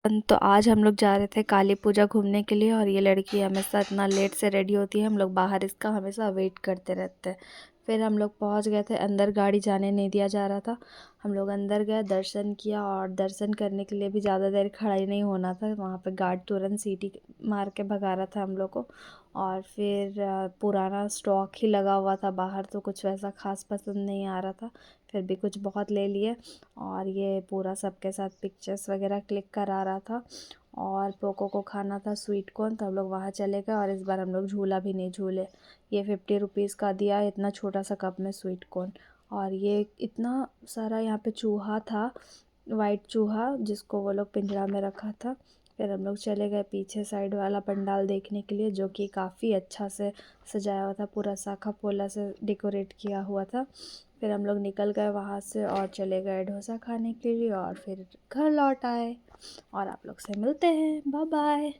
तो आज हम लोग जा रहे थे काली पूजा घूमने के लिए, और ये लड़की हमेशा इतना लेट से रेडी होती है, हम लोग बाहर इसका हमेशा वेट करते रहते हैं। फिर हम लोग पहुंच गए थे अंदर, गाड़ी जाने नहीं दिया जा रहा था। हम लोग अंदर गए, दर्शन किया, और दर्शन करने के लिए भी ज़्यादा देर खड़ा ही नहीं होना था। वहाँ पे गार्ड तुरंत सीटी मार के भगा रहा था हम लोग को। और फिर पुराना स्टॉक ही लगा हुआ था बाहर, तो कुछ वैसा खास पसंद नहीं आ रहा था। फिर भी कुछ बहुत ले लिए, और ये पूरा सबके साथ पिक्चर्स वगैरह क्लिक करा रहा था। और पोको को खाना था स्वीट कॉर्न, तो हम लोग वहाँ चले गए, और इस बार हम लोग झूला भी नहीं झूले। ये 50 रुपीज़ का दिया, इतना छोटा सा कप में स्वीट कॉर्न। और ये इतना सारा यहाँ पे चूहा था, वाइट चूहा, जिसको वो लोग पिंजरा में रखा था। फिर हम लोग चले गए पीछे साइड वाला पंडाल देखने के लिए, जो कि काफ़ी अच्छा से सजाया हुआ था, पूरा शाखा पोला से डेकोरेट किया हुआ था। फिर हम लोग निकल गए वहाँ से और चले गए डोसा खाने के लिए, और फिर घर लौट आए। और आप लोग से मिलते हैं, बाय बाय।